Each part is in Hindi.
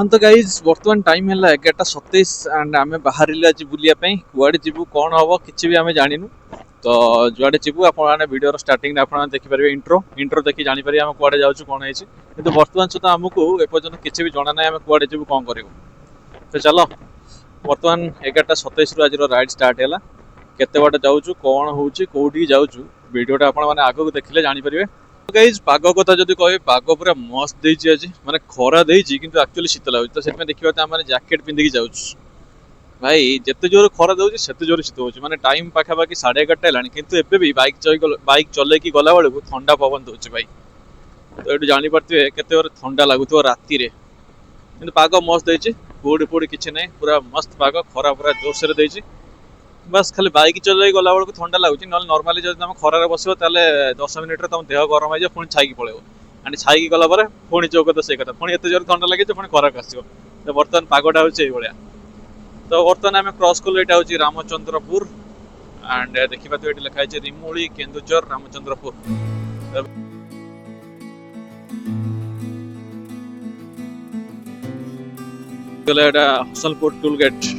हाँ तो गाइज बर्तमान टाइम है 11:27 एंड आम बाहर आज बुलायापी कुआड़े जीवु कौन हम कि भी आम जानू तो जुआडे जीवु आपने वीडियो स्टार्टिंग आप देखिपारे इंट्रो इंट्रो देखिए जापर आम कुआडे जाऊँ कौन है कि बर्तमान सुधा आमको एपर्तन किसी भी जना ना आम कुआडे जीवु कौन करूँ तो चलो बर्तमान 11:27 आज राइड स्टार्ट है केते बाट जाऊँ कौन हो कौटी जाऊँ वीडियोटा आपने आगे देखिले जापर गाइज पाग कथा जब कह पाग पूरा मस्त देती आज माने खरा देती कि एक्चुअली शीत लगुच तो से देखा आम जैकेट पिंधिकी जाऊँ भाई जिते जोर खरा दूसरी से जोर शीत हो माने टाइम पाखापाखि 11:30 है कि भी बाइक चलैकी गला बेलू ठंडा पवन दूसरी भाई तो ये जापे के ठंडा लगुथ राति कि पाग मस्त देती कुड़ी फुड़ी किसी ना पूरा मस्त पाग खरा पूरा जोरसोर देती बस खाली बाइक चल गला बेलू ठंडा लगुच ना नॉर्मली जब तुम खरार बस 10 मिनिट तुम देह गरम हो पुणी छाई पड़े एंड छाई गला पुणी जो कथा से कथा पुणी एत जोर ठंडा लगे पुणी खराक आसो तो बर्तमान पागटा हूँ तो बर्तमान आम क्रॉस कलु यहाँ हूँ रामचंद्रपुर एंड देखा तो ये लिखाई रिमुली केन्दुझर रामचंद्रपुर हसनपुर टोल गेट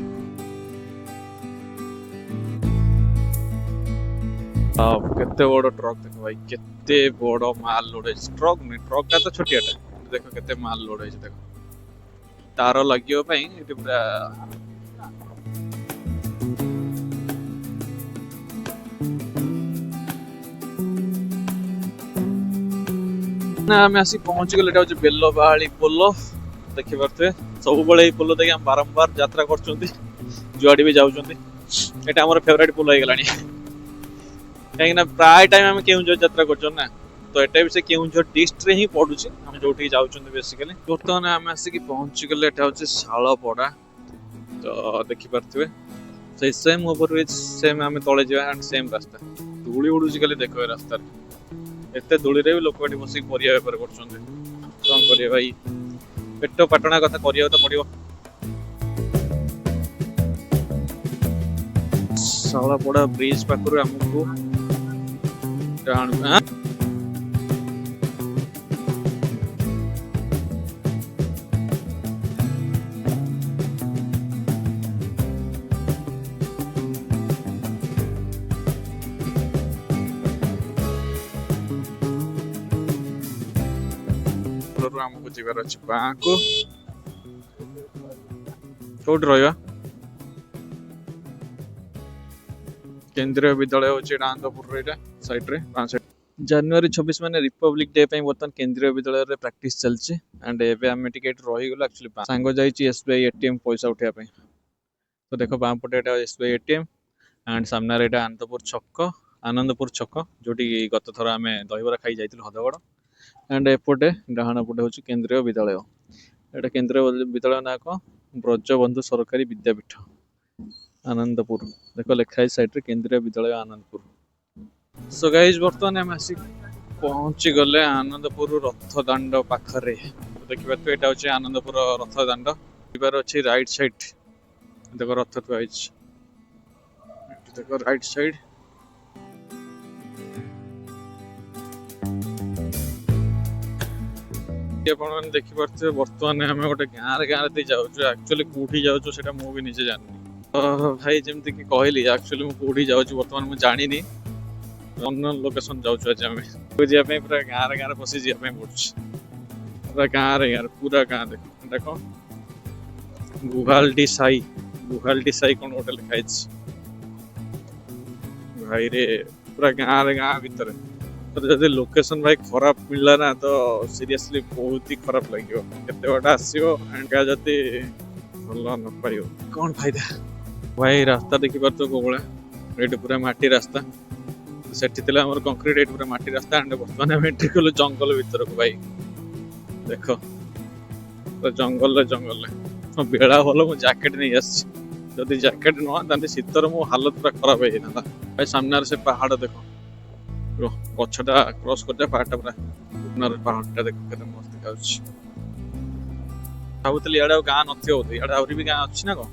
केते बड़ ट्रक देख भाई केते बड़ माल लोड है ट्रक नहीं ट्रकटा तो छोटियाटा देख केते माल लोड है देख तार लगे पूरा ना आम आसी पहुंच गले बेलबाड़ी पोल देखी पारे सब बड़े पोल देखिए बारंबार यात्रा कर जुआड़ी भी जाऊँ यहाँ आम फेवरेट पोल हो गलानी कहीं प्राय टाइम आम केउझर यात्रा कर तो ये भी से केउझर डिस्ट्रिक्ट ही पड़ू आम जो जाऊँ बेसिकली बर्तमान आम आसिक पहुँची गले हूँ शालपड़ा तो देखिपे से सेम ओवरब्रिज सेम आम तले जा एंड सेम रास्ता धूली उड़ू खाली देख रास्ता एत धूली भी लोक बसिक परिया बेपार कर भाई पेट पाटना कथा करिया तो पड़ो शालपड़ा ब्रिज पाखर आमको आमको जीवार अच्छे बाको कौट रहा केंद्रीय विद्यालय हूँ आनंदपुर साइड रे जनवरी 26 मैंने रिपब्लिक डे बर्तमान केंद्रीय विद्यालय रे प्रैक्टिस चलती एंड एबे आम टिकेट रहीगल एक्चुअली सांग जाइए एसबीआई एटीएम पैसा उठाया तो देख बाम पटे एसबीआई एटीएम एंड सामने आनंदपुर छक जोटी गत थर आम दहीबरा खाई जाइल हदगड़ एंड एपटे डाहाण पटे हूँ केंद्रीय विद्यालय एटा केंद्रीय विद्यालय ना कौन ब्रजबंधु सरकारी विद्यापीठ आनंदपुर देख लिखाई साइड रे केंद्रीय विद्यालय आनंदपुर सो गाइज बर्तमान आम आसिक पहुँची गले आनंदपुर रथ दाण्ड पाखरे देखिए तो यहाँ हूँ आनंदपुर रथ दाण्ड जीवार अच्छी राइट साइड देख रथ थुआई देख राइट साइड देखिपे बर्तमान आम गोटे गाँव जाऊँ एक्चुअली कौटी जाऊँ से मुझे निजे जानी भाई जमती कि कहली एक्चुअली मुझे कौटी जाऊँ बर्तमान मुझे जानी अन्न लोकेशन जाऊँ आज आम जावाई पूरा गाँव पशि जावाई पड़े पूरा गाँव यार पूरा गाँव देख गुहालडी साई कौन गोटे लिखाई भाई रे पूरा गाँव भीतर तो जब लोकेशन भाई खराब मिलला ना तो सीरियसली बहुत ही खराब लगे केते बड़ा आसो जदि भल न पाइब कौन फायदा भाई रास्ता देखिपार तो कौन ये पूरा माटी रास्ता सेठी कंक्रीट ये पूरा माटी रास्ता एंड बर्तमान आम एंट्री कलु जंगल भीतर को भाई देख तो जंगल बेला भल मुझे जैकेट नहीं आदि जैकेट नुआ शीतर मो हालत पूरा खराब हो जाता भाई सामने से पहाड़ देख पछटा क्रॉस कर पहाड़टा पूरा पहाड़टा देख के मस्त देखा भावुली इे गाँ नए इे भी गाँ अच्छी ना कौन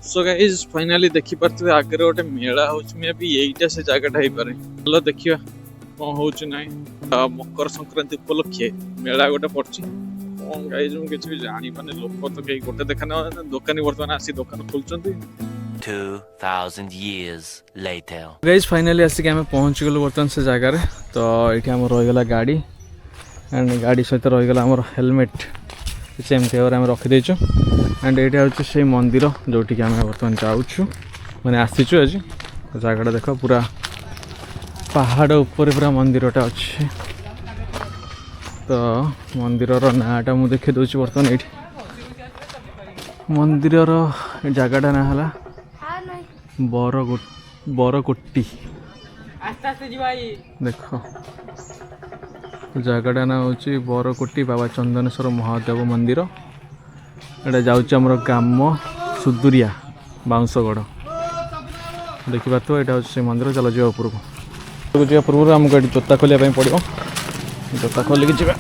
सो गाइस फाइनली देखी पारे आगे गोटे मेला हो यहीटा से जगह हो पारे चलो देखिए कौन हो ना मकर संक्रांति उपलक्षे मेला गोटे पड़ी गाइस मु किछ भी जानि पाने लोक तो कई गोटे देखना दुकानी वर्तमान आसी दुकान खोलचंती 2000 years later गाइस फाइनली आसिक आम पहुँच गलु बर्तमान से जगार तो ये आम रहीगला गाड़ी एंड गाड़ी सहित रहीगला आम हेलमेट किसी एमती भाव में रखीदेचु एंड ये हूँ से मंदिर जोटि आम बर्तमान जाऊँ मैंने आसीचु आज जगटा देख पूरा पहाड़ ऊपर पूरा मंदिरटा अच्छे तो मंदिर नाटा मुझे देखी दूसरी बर्तमान ये मंदिर जगटा ना है बरकोटी देख जगटा ना हूँ बरकोटी बाबा चंदनेश्वर महादेव मंदिर एटा जाऊँ ग्राम सुदुरिया बाउंसगढ़ देखिए तो यहाँ हूँ से मंदिर चलो जा उपरको जा पूर्व आमको ये जोता खोलिया पड़ो जोता खोलिकी जा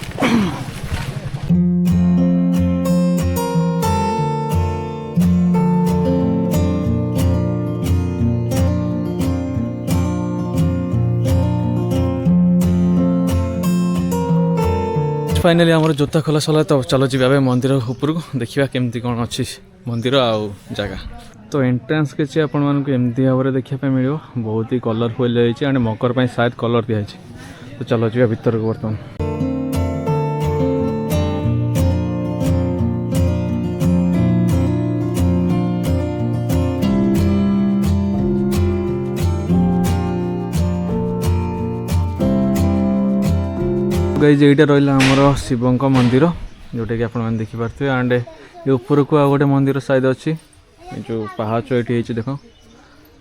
फाइनली आम जोता खोला सरला तो चलो जी मंदिर उपरको देखा केमती कौन अच्छी मंदिर आउ जगह तो एंट्रांस किसी आपण मानक एमती भाव में देखा मिल बहुत ही कलरफुल होती एंड मकर पर शायद कलर दिखाई तो चलो जी भीतर को बर्तमान गाइस एटा रहा आमर शिवंक मंदिर जोटा कि आप देखिपे एंड ये ऊपर को आ गोटे मंदिर शायद अच्छी जो पहाच ये देख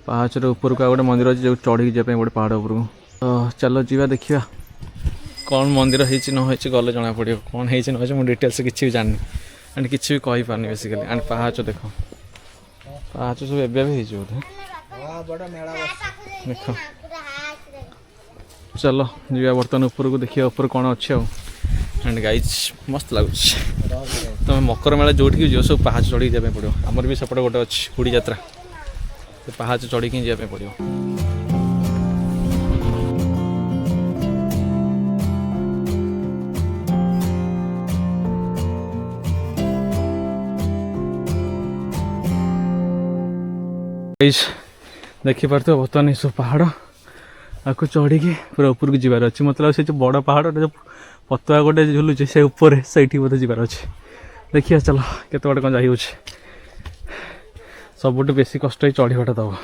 पहाच ऊपर को आ गोटे मंदिर अच्छी जो चढ़ी जाए गोटे पहाड़ उपर को तो चलो जीवा देखा कौन मंदिर होती गले जना पड़ो कौन होती मुझे डिटेल्स किसी भी जाननी एंड किसी भी कही पारनी बेसिकली एंड पहाच देख पहाच सब एवं भी बोधे देख चलो जी बर्तमान ऊपर को देखिए ऊपर कौन अच्छे एंड गाइज मस्त लगुच तुम मकर मेला जो जो सब पहाच चढ़ी जाए पड़ो आमर भी सेपटे गोटे अच्छी हुड़ी यात्रा तो पहाच चढ़ी जाए पड़ो देखिपार बर्तमान सब पहाड़ आपको चढ़ी पूरा ऊपर को जीवार अच्छे मतलब से जो बड़ पहाड़ जो पतुआ गोटे झुलुचे से ऊपर से बोधे जीवार अच्छे देखिए चलो केत बाटे कौन जाइ सबुठ बेसी कष्ट चढ़ाटा दब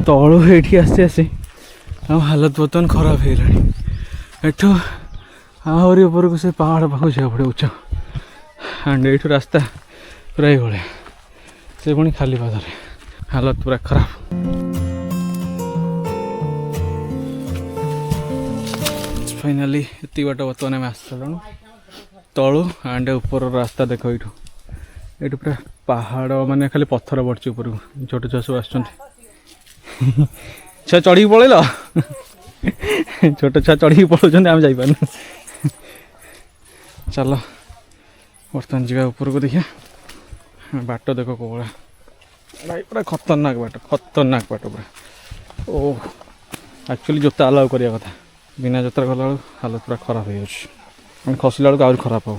तलू ये आसी आसी आम हालत बर्तमान खराब है एठू आहरी ऊपर को से पहाड़ पाखु जा पड़े उच्च एंड ये रास्ता पूरा ही भाया से पुणी खाली पादरे हालत पूरा खराब फाइनाली ये बाट बर्तमान आम आसलु तलू एंड ऊपर रास्ता देख ये पूरा पहाड़ माने खाली पत्थर पड़े ऊपर को छोटे छुआ सब आस छुआ चढ़ी पलैल छोट छुआ चढ़ी पलाउं आम जापार चलो बर्तमान जा ऊपर को देखिए बाट देख कौड़ा भाई पूरा खतरनाक बाट पूरा ओ एक्चुअली जोता अलाउ करिया कथा बिना जोता गला हालत पूरा खराब हो जाए खसला बेलू आहुरी खराब हो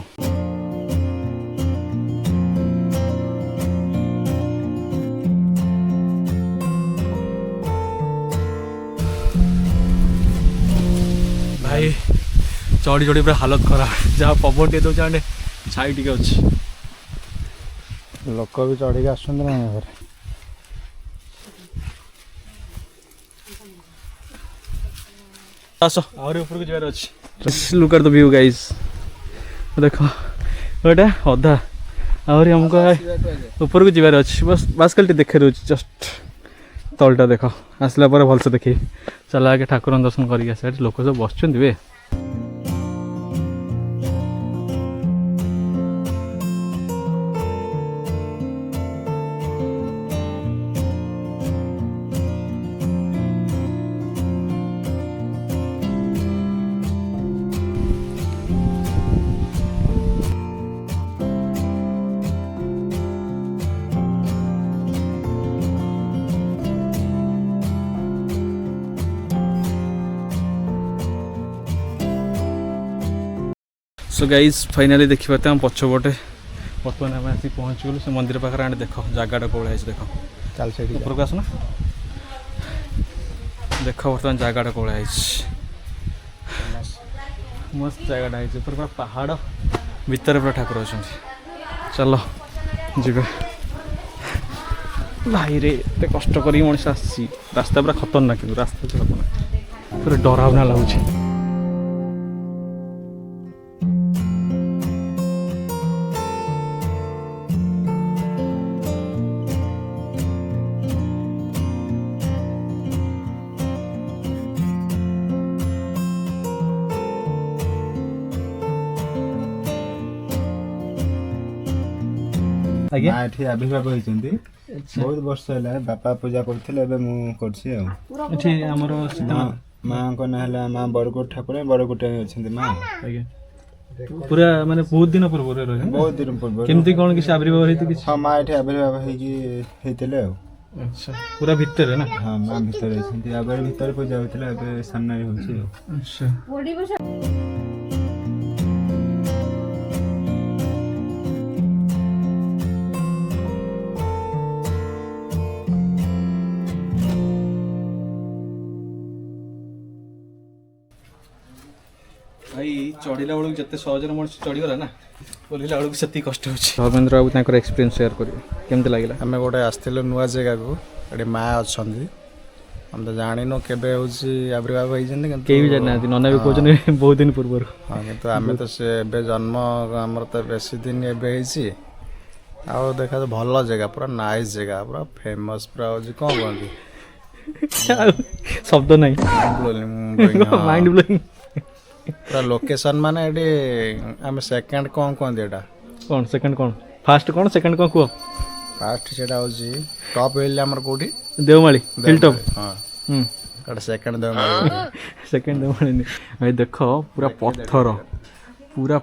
भाई चढ़ी चढ़ी पूरा हालत खराब जहाँ पवन टे दौर छाई टे अच्छी लोक भी चढ़ी आस आस आहरी ऊपर को जबार अच्छी look at the view guys देख गोटे अधा आहरी हमको ऊपर को जबार अच्छी बस बस खाली देखे दूसरी जस्ट तलटा देख आसला भलसे देखी चल आगे ठाकुर दर्शन करके लोक सब बस सो गाइज फाइनाली देखिए हम पछपटे बर्तमान आम आसी पहुँची गलु से मंदिर पाखे आने देख जगटा कौन है देख चल से ऊपर को आसना देख बर्तमान जगटा कौन है मस्त जगटा है ऊपर पूरा पहाड़ भितर पूरा ठाकुर अच्छा चलो जी भाई रे एत कष्ट कर मनीष आसी रास्ता पूरा खतरनाक कि रास्ता खतरनाक पूरा डरावना लगुच ମା ଏଠି ଆବିର୍ଭାବ ହେଇଛନ୍ତି ବହୁତ ବର୍ଷ ହେଲା ବାପା ପୂଜା କରୁଥିଲେ ଏବେ ମୁଁ କରୁଛି ଆଉ ଏଠି ଆମର ମାଙ୍କ ନାଁ ହେଲା ମା ବରକୋଟ ଠାକୁର ବରକୋଟ ଅଛନ୍ତି ମା ଆଜ୍ଞା ପୁରା ମାନେ ବହୁତ ଦିନ ପୂର୍ବରୁ ରହି ବହୁତ ଦିନ ପୂର୍ବରୁ କେମିତି କ'ଣ କିଛି ଆବିର୍ଭାବ ହେଇଛି କିଛି ହଁ ମା ଏଠି ଆବିର୍ଭାବ ହେଇକି ହେଇଥିଲେ ଆଉ ଆଚ୍ଛା ପୁରା ଭିତରେ ନା ହଁ ମା ଭିତରେ ଅଛନ୍ତି ଆଗରେ ଭିତରେ ପୂଜା ହଉଥିଲା ଏବେ ସାମ୍ନାରେ ହଉଛି ଆଉ ଆଚ୍ଛା भाई चढ़ला बेलू जिते सहजरे मनुष्य चढ़ीगला ना ओल्ला बेलू से कष्ट हो धर्मेंद्र बाबू तांकर एक्सपीरियंस शेयर करेंगे केमती लगे आम गोटे आसलु नुआ जगह को ये माँ अच्छा हम तो जानू के आविर्भाव होती कई भी जाना नना भी कहते बहुत दिन पूर्व हाँ कि आम तो से जन्म आमर तो बेस दिन एवं आउ देखा तो भल जगह पूरा नाइस जगह पूरा फेमस पूरा हूँ कौन कहती शब्द नहीं माइंड ब्लोइंग पूरा लोकेशन माने ये आम सेकेंड कौन कहते एटा कौन सेकंड कौन फास्ट कौन सेकंड कौन कह फास्ट से टॉप हिल आमर कोठी देवमाली हिल टॉप हाँ सेकेंड देवमाली सेकंड देवमाली भाई देख पूरा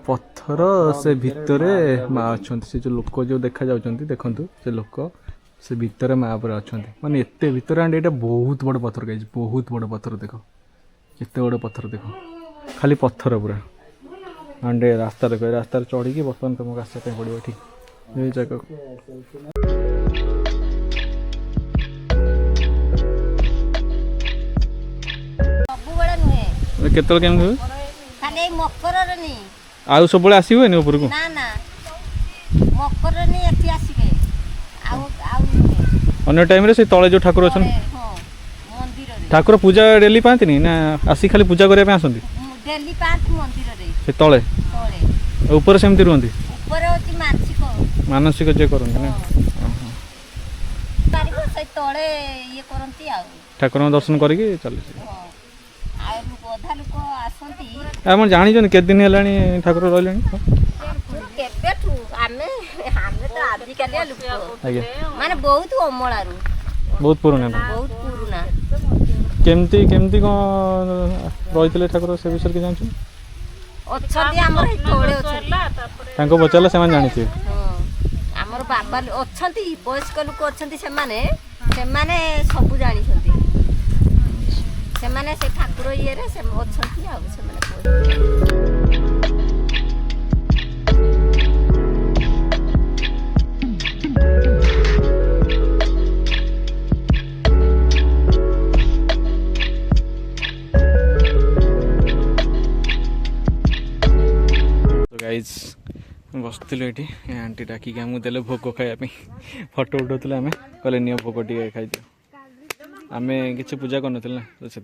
पत्थर से भितरे माँ अच्छा से जो लोक जो देखा जाउछंती देखंतु से लोक से भितर माँ पर अच्छा माने एते भितर एंड एटा बहुत बड़ पत्थर गाइज बहुत बड़ पत्थर देख केते बड़ पत्थर देख खाली पत्थर पूरा एंड रास्ता देख रास्ता चढ़ी बर्तमान तुमको आसपा पड़ो ठीक ये जगह केतल केमती हुए खाली मकर नी आउ सब बड़े आसी हुए ऊपर को ना ना मकर नी एठी आसीबे आउ आउ अन्य टाइम रे से तळे जो ठाकुर अछन हां मंदिर रे ठाकुर पूजा डेली पाती नहीं ना आसी खाली पूजा करबा पे आसंती डेली पांच मंदिर रे से तळे तळे ऊपर सेमती रुहंती ऊपर होची मानसिक जे करंती ना तारिख से तळे ये करंती आउ ठाकुर दर्शन करके चले आ अधा लोक आसंती आप जानी के दिन है ठाकुर रही केबेठू आमे आमे तो आदि कालिया लोक आज्ञा माने बहुत अमलारू बहुत पुराना बहुत पुराना केमती केमती कौन रही ठाकुर से विषय के जानछु अछंती हमर हे तळे अछंती तांको पचारला से जानी हां हमर बाबा अछंती वयस्क लोक अछंती से माने सब जानी छंती से माने से ठाकुर ये रे से अछंती आ से माने गाइज बसलु ये आंटी डाकिक आमको देले भोग खायापी फटो उठाऊे आम कहले नियो भोग टे खाई आम कि पूजा कर ना तो से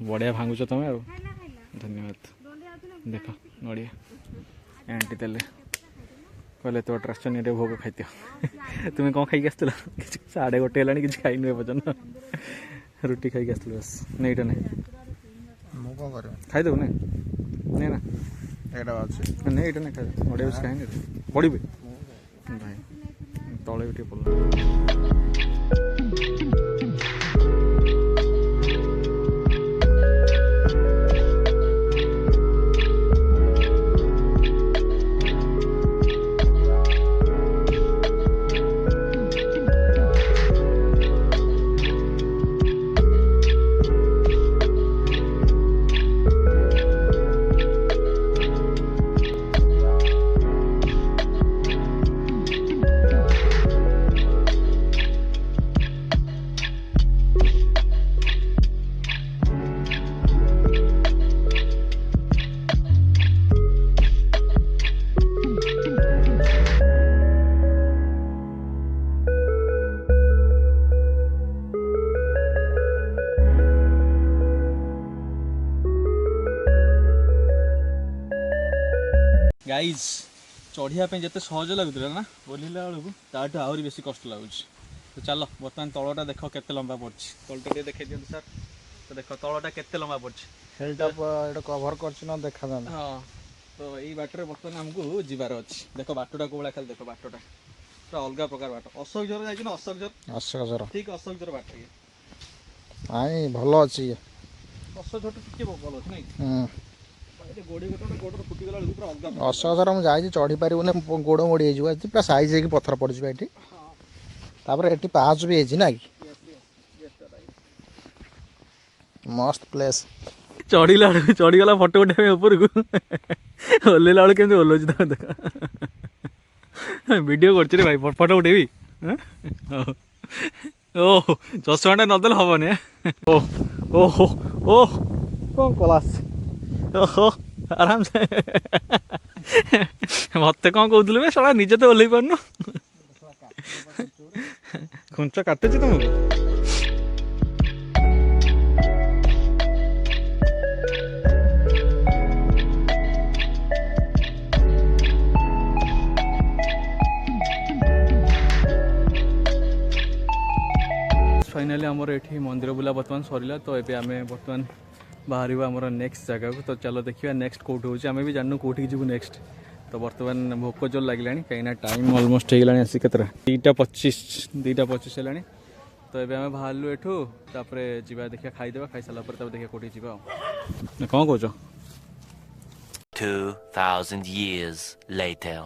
बढ़िया भांगुच तुम आ धन्यवाद देख नड़िया आंटी देले कहले तो ट्राक्शन ये भोग खाई तुम्हें कौन खाई आसला कि 1:30 है कि खाई नुए पर्यटन रुटी खाई आसलु बस नहीं इटा नहीं खाईदेव नहीं ना नहीं ये नहीं खाई नड़िया बस खाई पड़े भाई तले भी पड़ गाइज चढ़िया जिते सहज लगुला ना ओह्लैला बेलू ताठू आहरी बेसी कष्ट लगुच तो चल बर्तमान तलटा देख केते लंबा पड़ी तलटा टे देखा दिखाई सर तो देख तलटा केते लंबा पड़ी ସେଇଟା ଏଇଟା କଭର କରିଛି ନା ଦେଖାଯାଉନି। हाँ तो यही बाटर बर्तमान आमको जीवार अच्छी देख बाटटा कौन खाली देख बाटटा पूरा अलग प्रकार बाट अशोक झर जाइए ना ଅଶୋକ ଝର ठीक अशोक झर बाट ये ନାଇଁ ଭଲ ଅଛି ଇଏ। अशोक झर टे भल अच्छे नहीं गोड़ी गोटे गोड़ फुटीगला पूरा अलग ଅଶୋକ ଝର ମୁଁ ଯାଇଛି ଚଢ଼ି ପାରିବୁନି ଗୋଡ଼ ମୋଡ଼ି ହେଇଯିବ ଏଠି ପୁରା ସାଇଜ୍ ହେଇକି ପଥର ପଡ଼ିଯିବ ଏଠି ତାପରେ ଏଠି ପାହାଚ ବି ହେଇଛି ନା କି ମସ୍ତ ପ୍ଲେସ୍। चढ़ला चढ़ीगला फटो उठे ऊपर को ओह्लैला बेलू केमी ओह्लौच देख वीडियो कर भाई फटो उठेबी ओह चश्माटा नदेले हेनी ओह ओह ओह कौन क्लास ओहो आराम से मत कौन कहूलु साला निजे तो ओह्लै पारनु खुंच काटुची तुमको फाइनाली आमर ये मंदिर बुला बर्तमान सरला तो ये आम बर्तमान बाहर आमर नेक्स्ट जगह को तो चलो देखिए नेक्स्ट कौट हो आम भी जानू कौटी जीव नेक्स्ट तो बर्तमान भोक जोर लगे कहीं टाइम अलमोस्ट हो गला आसिक 2:25 है तो ये आम बाहर एठू तापर जा देखिए खाईदेवा खाई सारा देखिए कौटी जा कौन कौच 2000 years later.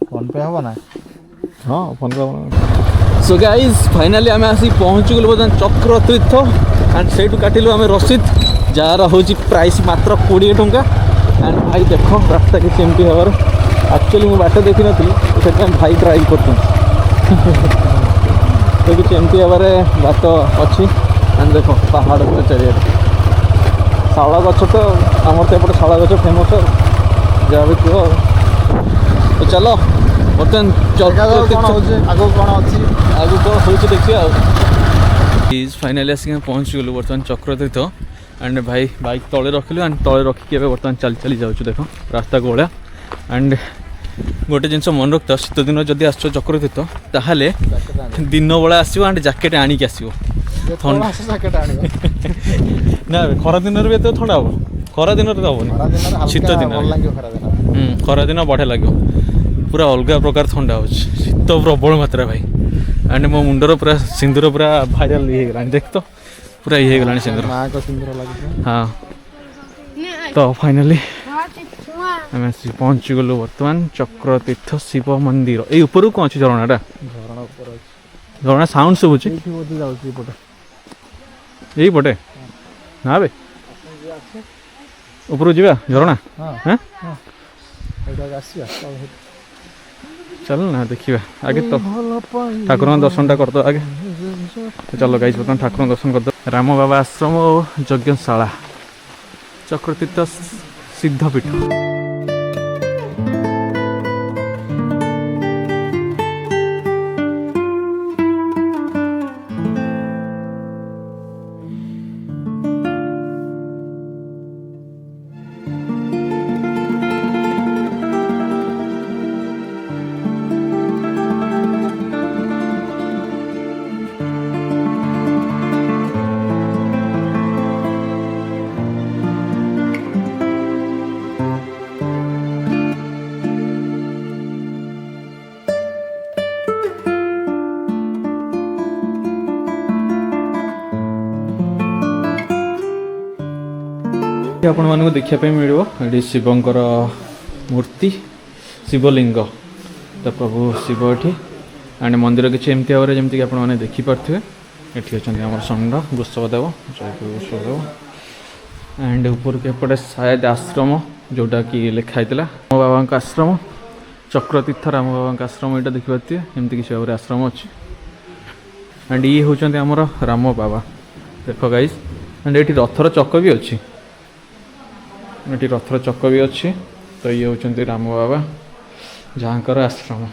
ଫୋନ୍ ପେ ହେବ ନା? हाँ फोन पे सो गाइज फाइनाली आम आसी पहुँची गलु बर्तमान चक्र तीर्थ एंड से काटिलु आम रसीद जार हूँ प्राइस मात्र 20 टंका एंड भाई देख रास्ता किसी एमती हबार एक्चुअली मुझे बाट देखी नी से भाई ड्राइव कर किसी एमती हबार बाट अच्छी एंड देख पहाड़ चारिए शाल गच तो आमर तो एपटे शाल गच फेमस जहाँ भी कह तो चलो बर्तमान ଆଗକୁ କ'ଣ ଅଛି आगु कौन हो देखिए फाइनाली आसिक पहुँची गलु बर्तमान चक्रतीर्थ एंड भाई बाइक तले रखिलु एंड तले रखिक बर्तमान चली चली जाऊँ देख रास्ता को भाया एंड गोटे जिन मन रखता शीत दिन जदि आस चक्रतीर्थ ताहले दिन बेला आसो एंड जैकेट आणिक आसो ना खरा दिन भी तो ठंडा हम खरा दिन तो हेनी शीत दिन खरा दिन बढ़िया लगे पूरा अलग प्रकार ठंडा हो शीत प्रबल मात्रा भाई एंड मो मुंडर पूरा सिंदूर पूरा भाइराल ये देख तो पूरा ये गला सिंदूर हाँ तो फाइनाली आम पहुँची गलु बर्तमान चक्रतीर्थ शिव मंदिर ये ऊपर कौन अच्छी झरणाटा झरणा साउंड शुभुची यही पटे ना बे ऊपर जा झरणा हाँ चल ना देखिए आगे तो ठाकुर दर्शन कर दो आगे तो चलो गाइस बर्तमान ठाकुर दर्शन कर दो राम बाबा आश्रम और यज्ञशाला चक्रतीर्थ सिद्धपीठ आपण मानक देखापी मिलो ये शिवंकर मूर्ति शिवलिंग तो प्रभु शिव ये एंड मंदिर किसी एमती भाव में जमीक आपने देखिपे ये अच्छा आम षंड वृषभदेव जय वृषभदेव एंड ऊपर के एपटे शायद आश्रम जोटा कि लिखाई राम बाबा आश्रम चक्रतीर्थ राम बाबा आश्रम यहाँ देखिपे एमती किसी भाव में आश्रम अच्छी एंड ये हूँ आमर राम बाबा देख गाइस एंड ये रथर चक भी अच्छी ये रथर चक भी अच्छी तो ये हूँ राम बाबा जहाँ आश्रम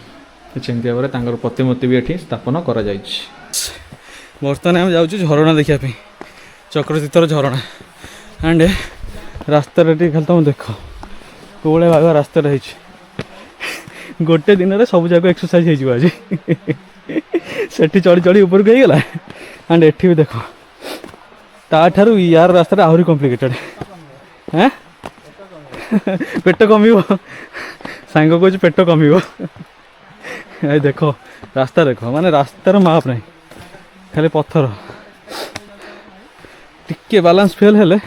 सेमती भाव में प्रतिमूर्ति भी ये स्थापन कर बर्तमान आम जाऊँ झरणा देखापी चक्रतीर्थ झरणा एंड ରାସ୍ତାରେ ଟିକେ ଖାଲି ତମେ ଦେଖ କୋଉଭଳିଆ ଭାଗ ରାସ୍ତାରେ ହେଇଛି। ଗୋଟେ ଦିନରେ ସବୁ ଯାକ ଏକ୍ସରସାଇଜ ହେଇଯିବ ଆଜି। ସେଠି ଚଢ଼ି ଚଢ଼ି ଉପରକୁ ହେଇଗଲା ଆଣ୍ଡ ଏଠି ବି ଦେଖ ତାଠାରୁ ୟାର ରାସ୍ତାଟା ଆହୁରି କମ୍ପ୍ଲିକେଟେଡ଼। ହଁ ପେଟ କମିବ, ସାଙ୍ଗ କହୁଛି ପେଟ କମିବ। ଏ ଦେଖ ରାସ୍ତା ଦେଖ, ମାନେ ରାସ୍ତାର ମାପ୍ ନାହିଁ, ଖାଲି ପଥର। ଟିକେ ବାଲାନ୍ସ ଫେଲ୍ ହେଲେ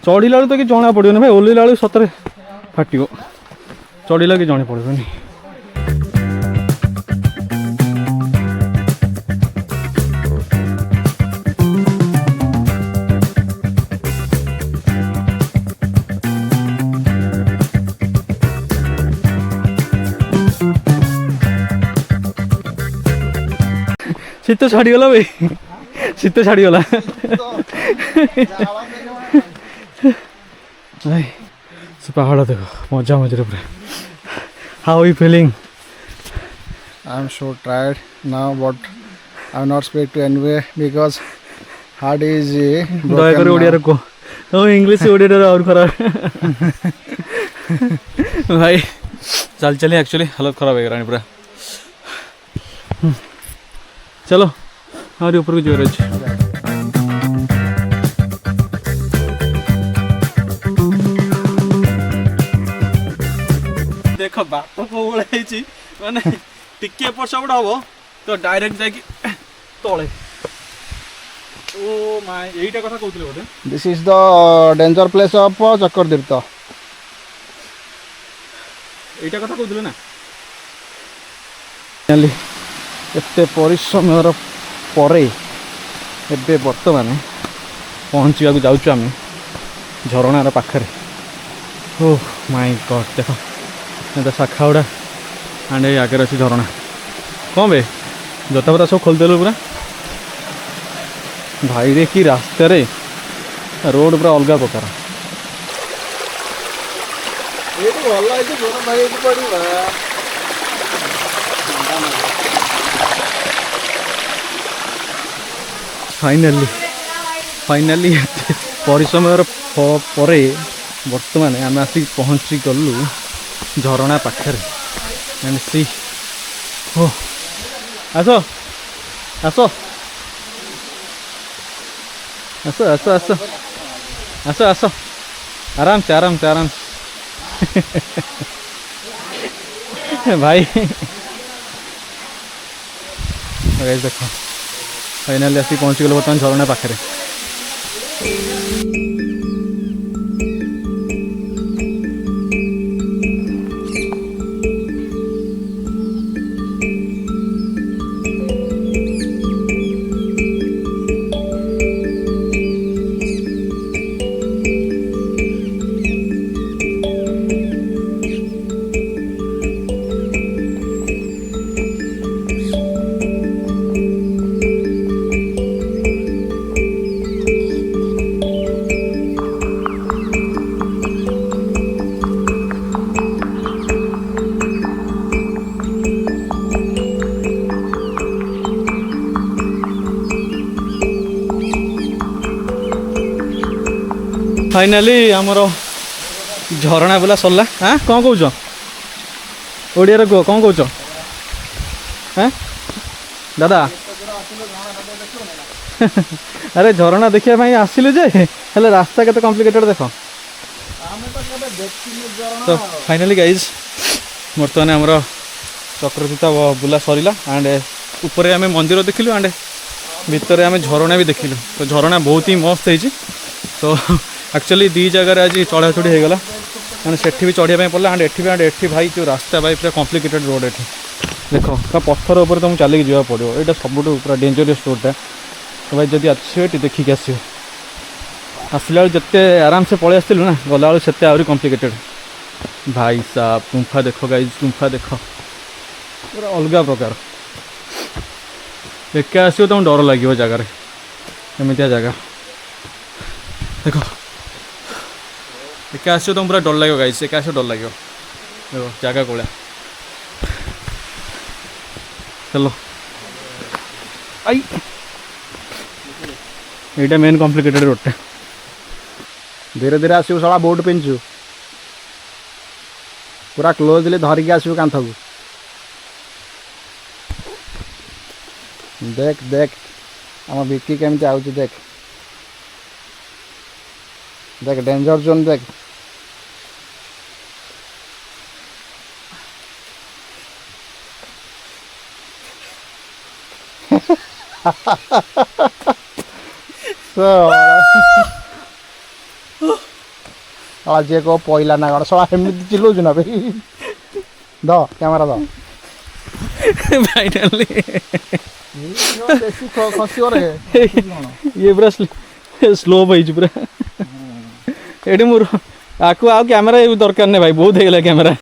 ଚଢ଼ିଲା ବେଳକୁ ତ କିଛି ଜଣା ପଡ଼ିବନି ଭାଇ, ଓହ୍ଲେଇଲା ବେଳକୁ ସତରେ ଫାଟିବ, ଚଢ଼ିଲା କିଛି ଜଣା ପଡ଼ିବନି। ଶୀତ ଛାଡ଼ିଗଲା ଭାଇ, ଶୀତ ଛାଡ଼ିଗଲା ଭାଇ। ସେ ପାହାଡ଼ ଦେଖ ମଜା ମଝିରେ ପୁରା। How you feeling? I am so tired now, but I will not speak to anyway because heart is ଦୟାକରି ଓଡ଼ିଆରେ କୁହ, ତମ ଇଂଲିଶ ଓଡ଼ିଆରେ ଆହୁରି ଖରାପ। ଭାଇ ଚାଲି ଚାଲି ଆକ୍ଚୁଆଲି ହାଲତ ଖରାପ ହେଇଗଲାଣି ପୁରା। चलो हमारे ऊपर को जोर अच्छे देख बाप कौड़ी माने टिके एपट सेपट हम तो डायरेक्ट जाकि तले। ओ माय एटा कथा कहउतले बोले This is the danger place of Chakradirta. एटा कथा कहउतले ना जानी एते परिश्रमर परे एबे वर्तमान पहुँचा जाऊँ आम झरणार पाखरे। ओह माय गॉड देख ये शाखा गुड़ा एंड आगे अच्छी झरणा। कौन बे जता पता सब खोलदेलु पूरा भाई रे कि रास्ता रे रोड पूरा अलग प्रकार। फाइनाली फाइनाली परिश्रम परे वर्तमान आम आसिक पहुँची गलु झरणा पाखरे एंड सी। हो आस आस आस आस आस आस आस आराम से आराम से आराम से भाई देखो फाइनाली आसी पहुँची गल बर्तमान झरणा पाखरे। फाइनाली आमर झरणा बुला सरला। हाँ कौन कौच ओडिया कह कौन कौच? हाँ दादा अरे झरणा देखिए आसिलु जे हेले रास्ता केते कॉम्प्लिकेटेड देख। तो फाइनाली गाइज बर्तमान आमर चक्रतीर्थ बुला सरला एंड ऊपर आम मंदिर देखिलु एंड भितर आम झरणा भी देखिलु। तो झरणा बहुत ही मस्त है। तो एक्चुअली दी जगह आज चढ़ा चढ़ी होगला मैंने सेठी भी चढ़िया पड़ा एंड एठी भाई जो रास्ता भाई पूरा कॉम्प्लिकेटेड रोड एठी देख पूरा पत्थर उपर तुमको चलिक जावा पड़ो। यहाँ सब पूरा डेंजरियस रोडटा। तो भाई जब आसो ये देखिक आस आसला जिते आराम से पलि आसलु ना गला से आहरी कॉम्प्लिकेटेड। भाई साहब गुंफा देख गाइज गुंफा देख पूरा अलग प्रकार एका आसो तुम डर लगे जगार एमतिया जगह देख एका आसो तुम पूरा डर लगे गाइस एका आसो डर लगे देखो जगह कौड़ा। चलो आई यहाँ मेन कॉम्प्लिकेटेड रोडटा धीरे धीरे आसू साला बोट पिंचु पूरा क्लोजली धरिकी आसू कांथ को देख देख आम विक्की केमती आउची देख देख डेंजर जोन देख जे को पहला ना कौन सला एमती चिल्लौच ना भाई द कैमरा द फाइनली खसी और ये पूरा स्लो पाई पूरा एटी मोर आकु आ कैमेरा दरकार नहीं भाई बहुत हो गला कैमेरा